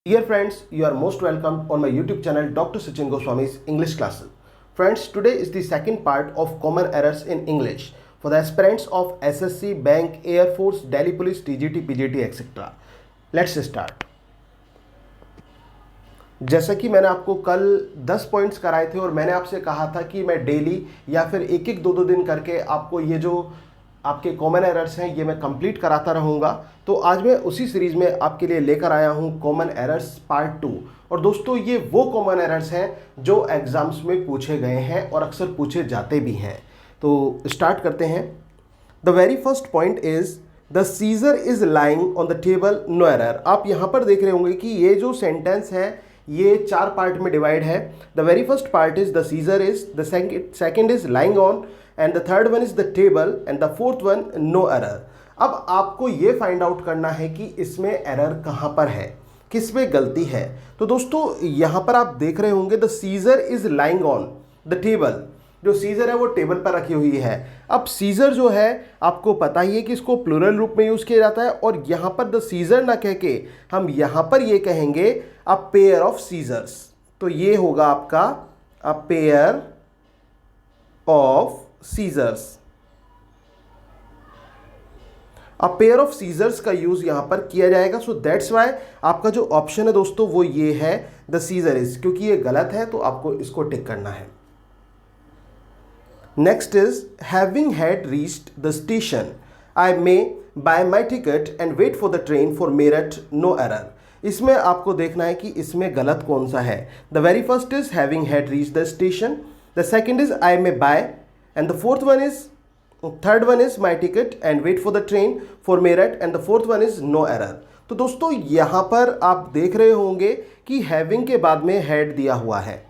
Dear friends, you are most welcome on my YouTube channel Dr. Sachin Goswami's English classes. Friends, today is the second part of common errors in English for the aspirants of SSC, Bank, Air Force, Delhi Police, TGT, PGT, etc. Let's start. जैसा कि मैंने आपको कल 10 points कराए थे और मैंने आपसे कहा था कि मैं डेली या फिर एक एक दो दिन करके आपको ये जो आपके कॉमन एरर्स हैं ये मैं कंप्लीट कराता रहूँगा। तो आज मैं उसी सीरीज़ में आपके लिए लेकर आया हूँ कॉमन एरर्स पार्ट 2। और दोस्तों ये वो कॉमन एरर्स हैं जो एग्ज़ाम्स में पूछे गए हैं और अक्सर पूछे जाते भी हैं। तो स्टार्ट करते हैं। The very first point is the scissor is lying on the table, no error. आप यहाँ पर देख रहे होंगे कि ये जो सेंटेंस है ये 4 पार्ट में डिवाइड है। The very first part is the scissor is, the second is lying on, and the third one is the table, and the fourth one no error. अब आपको ये फाइंड आउट करना है कि इसमें एरर कहाँ पर है, किस में गलती है। तो दोस्तों यहाँ पर आप देख रहे होंगे the scissor is lying on the table. जो सीजर है वो टेबल पर रखी हुई है। अब सीजर जो है आपको पता ही है कि इसको प्लूरल रूप में यूज़ किया जाता है, और यहाँ पर द सीजर ना कह के हम यहाँ पर ये कहेंगे अ पेयर ऑफ सीजर्स। तो ये होगा आपका a pair of scissors. A pair of scissors का यूज यहां पर किया जाएगा। सो दैट्स वाई आपका जो ऑप्शन है दोस्तों वो ये है द सीजर इज, क्योंकि ये गलत है तो आपको इसको टिक करना है। Next is having had reached the station, I may buy my ticket and wait for the train for Meerut, no error. इसमें आपको देखना है कि इसमें गलत कौन सा है। The very first is having had reached the station, the second is I may buy, and the third one is my ticket and wait for the train for Meerut, and the fourth one is no error। तो दोस्तों यहाँ पर आप देख रहे होंगे कि having के बाद में हैड दिया हुआ है।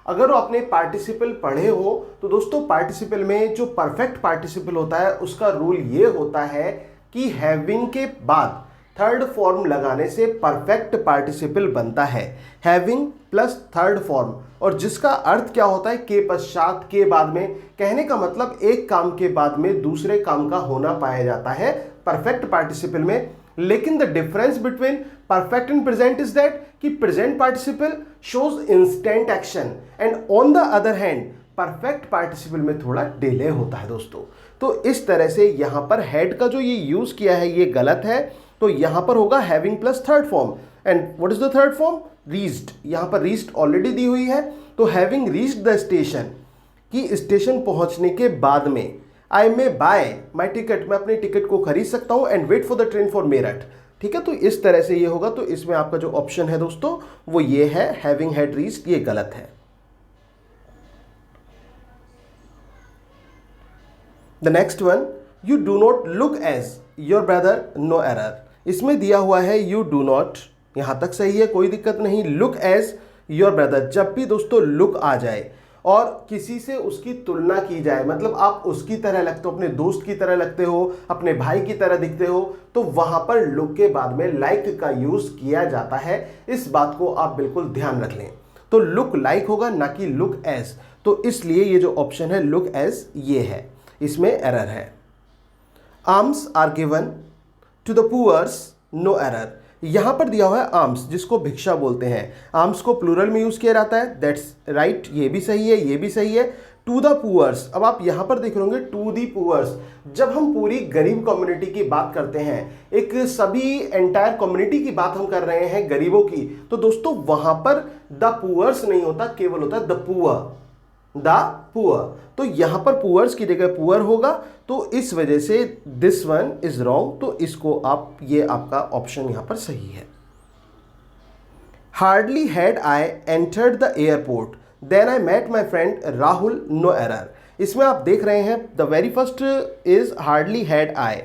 अगर आपने पार्टिसिपल पढ़े हो तो दोस्तों पार्टिसिपल में जो परफेक्ट पार्टिसिपल होता है उसका रूल ये होता है कि हैविंग के बाद थर्ड फॉर्म लगाने से परफेक्ट पार्टिसिपल बनता है। हैविंग प्लस थर्ड फॉर्म, और जिसका अर्थ क्या होता है के पश्चात, के बाद में। कहने का मतलब एक काम के बाद में दूसरे काम का होना पाया जाता है परफेक्ट पार्टिसिपल में। लेकिन the difference between perfect and present is that कि present participle shows instant action, and on the other hand perfect participle में थोड़ा डिले होता है दोस्तों। तो इस तरह से यहां पर हैड का जो ये यूज किया है ये गलत है। तो यहां पर होगा having plus third form, and what is the third form, reached. यहां पर रीच्ड ऑलरेडी दी हुई है, तो हैविंग रीच्ड द स्टेशन कि स्टेशन पहुंचने के बाद में आई मे बाय माई टिकट, मैं अपनी टिकट को खरीद सकता हूं, and wait for the train for Meerut. ठीक है, तो इस तरह से ये होगा। तो इसमें आपका जो ऑप्शन है दोस्तों वो ये है हैविंग हैड रीच्ड, ये गलत है। The next one, you do not look as your brother, no error. इसमें दिया हुआ है यू डू नॉट, यहां तक सही है, कोई दिक्कत नहीं। लुक एज योर ब्रदर, जब भी दोस्तों लुक आ जाए और किसी से उसकी तुलना की जाए, मतलब आप उसकी तरह लगते हो, अपने दोस्त की तरह लगते हो, अपने भाई की तरह दिखते हो, तो वहां पर लुक के बाद में लाइक का यूज किया जाता है। इस बात को आप बिल्कुल ध्यान रख लें। तो लुक लाइक होगा ना कि लुक एज। तो इसलिए ये जो ऑप्शन है लुक एज ये है, इसमें एरर है। Arms are given to the poors, no error. यहां पर दिया हुआ है आर्म्स, जिसको भिक्षा बोलते हैं। आर्म्स को प्लूरल में यूज किया जाता है, दैट्स राइट, ये भी सही है, ये भी सही है। टू द पुअर्स, अब आप यहां पर देख रहे होंगे टू दी पुअर्स। जब हम पूरी गरीब कम्युनिटी की बात करते हैं, एक सभी एंटायर कम्युनिटी की बात हम कर रहे हैं गरीबों की, तो दोस्तों वहां पर द पुअर्स नहीं होता, केवल होता है द पुअर, द पुअर। तो यहां पर पुअर्स की जगह पुअर होगा, तो इस वजह से दिस वन इज रॉन्ग। तो इसको आप, ये आपका ऑप्शन यहां पर सही है। Hardly had I entered the airport then I met my friend Rahul, no error. इसमें आप देख रहे हैं the very first is hardly had I,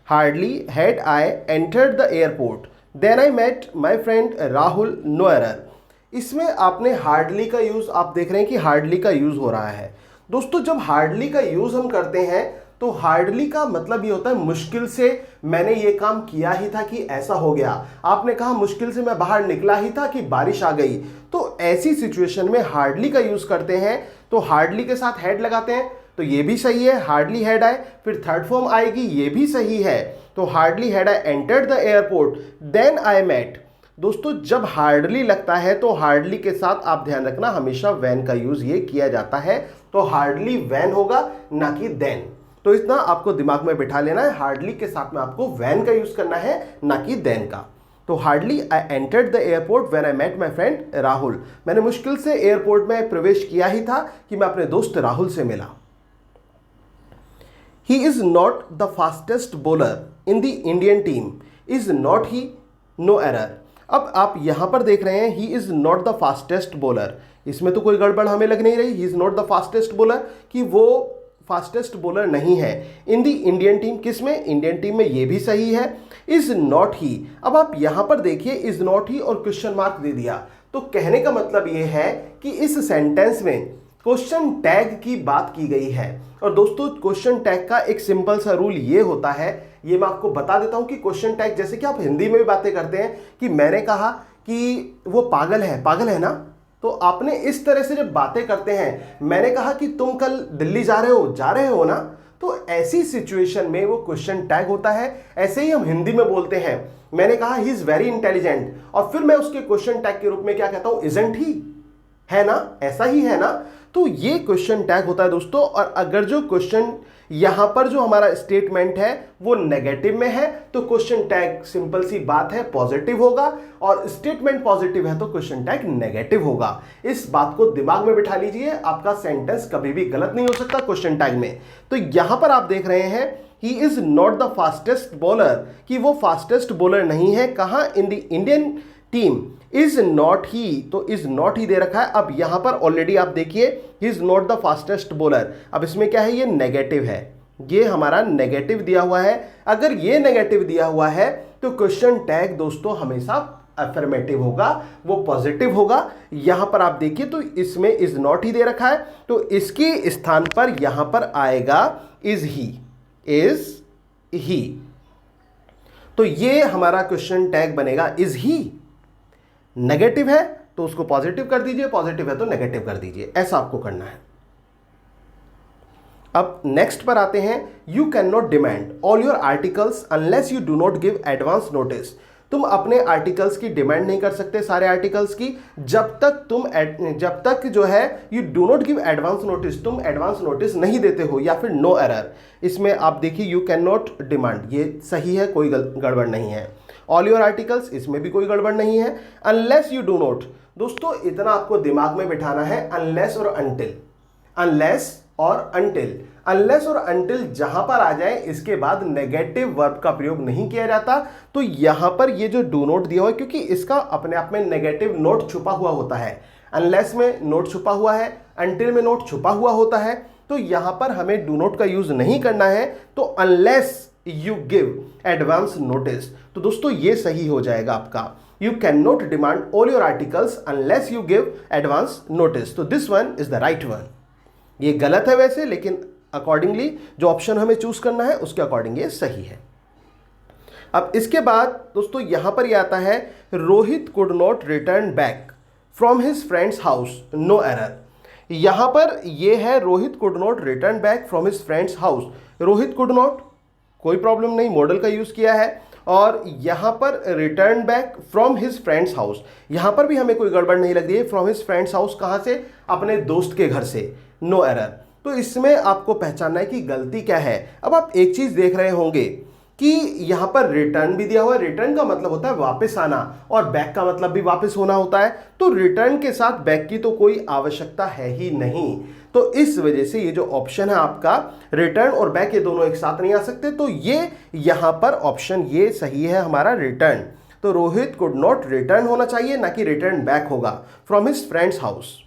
hardly had I entered the airport then I met my friend Rahul, no error. इसमें आपने hardly का use, आप देख रहे हैं कि हार्डली का यूज हो रहा है। दोस्तों जब हार्डली का यूज हम करते हैं तो हार्डली का मतलब ये होता है मुश्किल से मैंने ये काम किया ही था कि ऐसा हो गया। आपने कहा मुश्किल से मैं बाहर निकला ही था कि बारिश आ गई। तो ऐसी सिचुएशन में हार्डली का यूज करते हैं, तो हार्डली के साथ हैड लगाते हैं, तो ये भी सही है, हार्डली हैड आए, फिर थर्ड फॉर्म आएगी, ये भी सही है। तो hardly had I entered the airport then I met, दोस्तों जब हार्डली लगता है तो हार्डली के साथ आप ध्यान रखना हमेशा वैन का यूज ये किया जाता है, तो हार्डली वैन होगा ना कि देन। तो इतना आपको दिमाग में बिठा लेना है, हार्डली के साथ में आपको वैन का यूज करना है ना कि देन का। तो hardly I entered the airport when I met my friend Rahul. मैंने मुश्किल से एयरपोर्ट में प्रवेश किया ही था कि मैं अपने दोस्त राहुल से मिला। He is not the fastest bowler in the Indian team, is not he, no error. अब आप यहां पर देख रहे हैं he is not the fastest bowler, इसमें तो कोई गड़बड़ हमें लग नहीं रही। He is not the fastest bowler कि वो फास्टेस्ट बॉलर नहीं है। इन दी इंडियन टीम, किस में, इंडियन टीम में, ये भी सही है। इज नॉट ही, अब आप यहां पर देखिए इज नॉट ही और क्वेश्चन मार्क दे दिया, तो कहने का मतलब ये है कि इस सेंटेंस में क्वेश्चन टैग की बात की गई है। और दोस्तों क्वेश्चन टैग का एक सिंपल सा रूल ये होता है, ये मैं आपको बता देता हूं कि क्वेश्चन टैग जैसे कि आप हिंदी में भी बातें करते हैं कि मैंने कहा कि वो पागल है ना, तो आपने इस तरह से जब बातें करते हैं, मैंने कहा कि तुम कल दिल्ली जा रहे हो ना, तो ऐसी सिचुएशन में वो क्वेश्चन टैग होता है। ऐसे ही हम हिंदी में बोलते हैं, मैंने कहा ही इज वेरी इंटेलिजेंट, और फिर मैं उसके क्वेश्चन टैग के रूप में क्या कहता हूं, इजंट ही, है ना, ऐसा ही है ना। तो ये क्वेश्चन टैग होता है दोस्तों। और अगर जो क्वेश्चन यहां पर जो हमारा स्टेटमेंट है वो नेगेटिव में है तो क्वेश्चन टैग सिंपल सी बात है पॉजिटिव होगा, और स्टेटमेंट पॉजिटिव है तो क्वेश्चन टैग नेगेटिव होगा। इस बात को दिमाग में बिठा लीजिए, आपका सेंटेंस कभी भी गलत नहीं हो सकता क्वेश्चन टैग में। तो यहां पर आप देख रहे हैं he is not the fastest bowler, कि वो फास्टेस्ट बॉलर नहीं है। कहां, इन the Indian team. Is not ही, तो इज नॉट ही दे रखा है। अब यहां पर ऑलरेडी आप देखिए ही is not the fastest bowler, अब इसमें क्या है, ये नेगेटिव है, ये हमारा नेगेटिव दिया हुआ है। अगर ये नेगेटिव दिया हुआ है तो क्वेश्चन टैग दोस्तों हमेशा अफर्मेटिव होगा, वो पॉजिटिव होगा। यहां पर आप देखिए तो इसमें इज नॉट ही दे रखा है, तो इसके स्थान पर यहां पर आएगा इज ही, इज ही। तो ये हमारा क्वेश्चन टैग बनेगा इज ही। नेगेटिव है तो उसको पॉजिटिव कर दीजिए, पॉजिटिव है तो नेगेटिव कर दीजिए, ऐसा आपको करना है। अब नेक्स्ट पर आते हैं, you can not demand all your articles unless you do not give advance notice. तुम अपने आर्टिकल्स की डिमांड नहीं कर सकते, सारे आर्टिकल्स की, जब तक जो है you do not give advance notice, तुम एडवांस नोटिस नहीं देते हो, या फिर नो एरर। इसमें आप देखिए यू कैन नॉट डिमांड, ये सही है, कोई गड़बड़ नहीं है। ऑल योर आर्टिकल्स, इसमें भी कोई गड़बड़ नहीं है। अनलेस यू डू नॉट, दोस्तों इतना आपको दिमाग में बिठाना है, अनलेस और अनटिल, अनलेस और अनटिल। अनलेस और अनटिल जहां पर आ जाए इसके बाद नेगेटिव वर्ब का प्रयोग नहीं किया जाता। तो यहां पर ये जो डू नोट दिया हुआ है, क्योंकि इसका अपने आप में नेगेटिव नोट छुपा हुआ होता है। अनलेस में नोट छुपा हुआ है, अनटिल में नोट छुपा हुआ होता है, तो यहां पर हमें डू नोट का यूज नहीं करना है। तो unless you give advance notice, तो दोस्तों ये सही हो जाएगा आपका, you can not demand all your articles unless you give advance notice. तो this one is the right one. ये गलत है वैसे, लेकिन अकॉर्डिंगली जो ऑप्शन हमें चूज करना है उसके अकॉर्डिंग ये सही है। अब इसके बाद दोस्तों यहां पर यह आता है, Rohit could not return back from his friends house, no error. यहां पर यह है Rohit could not return back from his friends house. Rohit could not, कोई प्रॉब्लम नहीं, मॉडल का यूज किया है। और यहां पर return back from his friends house, यहां पर भी हमें कोई गड़बड़ नहीं लग रही है। फ्रॉम हिज फ्रेंड्स हाउस कहां से, अपने दोस्त के घर से, नो एरर। तो इसमें आपको पहचानना है कि गलती क्या है। अब आप एक चीज देख रहे होंगे कि यहां पर रिटर्न भी दिया हुआ है, रिटर्न का मतलब होता है वापस आना, और बैक का मतलब भी वापस होना होता है। तो रिटर्न के साथ बैक की तो कोई आवश्यकता है ही नहीं। तो इस वजह से ये जो ऑप्शन है आपका, रिटर्न और बैक, ये दोनों एक साथ नहीं आ सकते। तो ये यहां पर ऑप्शन ये सही है हमारा, रिटर्न। तो रोहित कुड नॉट रिटर्न होना चाहिए, ना कि रिटर्न बैक होगा, फ्रॉम हिज फ्रेंड्स हाउस।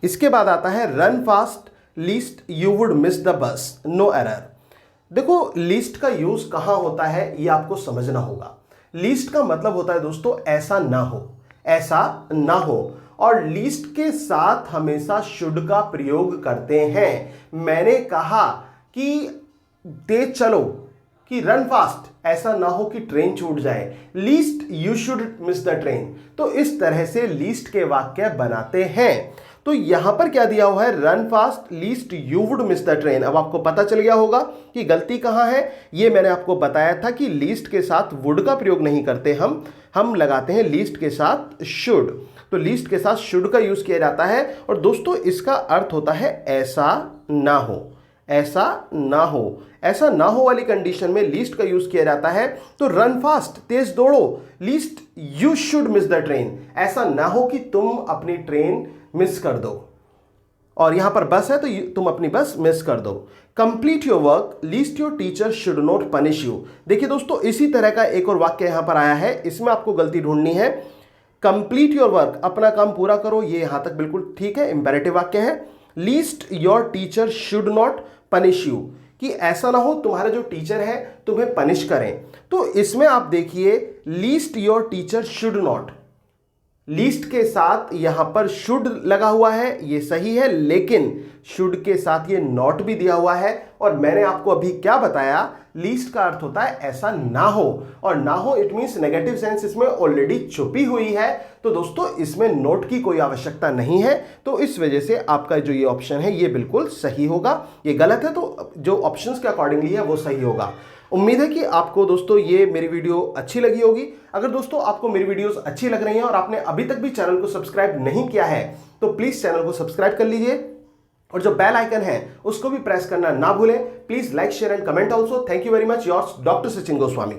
इसके बाद आता है, run fast least you would miss the bus, no error. देखो लीस्ट का यूज कहां होता है ये आपको समझना होगा। लीस्ट का मतलब होता है दोस्तों ऐसा ना हो, ऐसा ना हो, और लीस्ट के साथ हमेशा शुड का प्रयोग करते हैं। मैंने कहा कि तेज चलो, कि रन फास्ट, ऐसा ना हो कि ट्रेन छूट जाए, least you should miss the train. तो इस तरह से लीस्ट के वाक्य बनाते हैं। तो यहां पर क्या दिया हुआ है, run fast least you would miss the train. अब आपको पता चल गया होगा कि गलती कहां है। ये मैंने आपको बताया था कि लीस्ट के साथ वुड का प्रयोग नहीं करते हम लगाते हैं लीस्ट के साथ शुड। तो लीस्ट के साथ शुड का यूज किया जाता है और दोस्तों इसका अर्थ होता है ऐसा ना हो, ऐसा ना हो। ऐसा ना हो वाली कंडीशन में लीस्ट का यूज किया जाता है। तो रन फास्ट, तेज दौड़ो, least you should miss the train, ऐसा ना हो कि तुम अपनी ट्रेन मिस कर दो। और यहां पर बस है तो तुम अपनी बस मिस कर दो। Complete your work least your teacher should not punish you. देखिए दोस्तों, इसी तरह का एक और वाक्य यहां पर आया है, इसमें आपको गलती ढूंढनी है। कंप्लीट योर वर्क, अपना काम पूरा करो, ये यहां तक बिल्कुल ठीक है, इंपेरेटिव वाक्य है। Least your teacher should not punish you, कि ऐसा ना हो तुम्हारे जो टीचर है तुम्हें पनिश करें। तो इसमें आप देखिए least your teacher should not, least के साथ यहां पर शुड लगा हुआ है, ये सही है, लेकिन शुड के साथ ये नॉट भी दिया हुआ है। और मैंने आपको अभी क्या बताया, लीस्ट का अर्थ होता है ऐसा ना हो, और ना हो इट मींस नेगेटिव सेंस इसमें ऑलरेडी छुपी हुई है। तो दोस्तों इसमें नोट की कोई आवश्यकता नहीं है। तो इस वजह से आपका जो ये ऑप्शन है ये बिल्कुल सही होगा। ये गलत है तो जो ऑप्शंस के अकॉर्डिंगली है वो सही होगा। उम्मीद है कि आपको दोस्तों ये मेरी वीडियो अच्छी लगी होगी। अगर दोस्तों आपको मेरी वीडियोस अच्छी लग रही हैं और आपने अभी तक भी चैनल को सब्सक्राइब नहीं किया है तो प्लीज चैनल को सब्सक्राइब कर लीजिए और जो बेल आइकन है उसको भी प्रेस करना ना भूलें। Please like share and comment also. Thank you very much, yours doctor Sachin Goswami.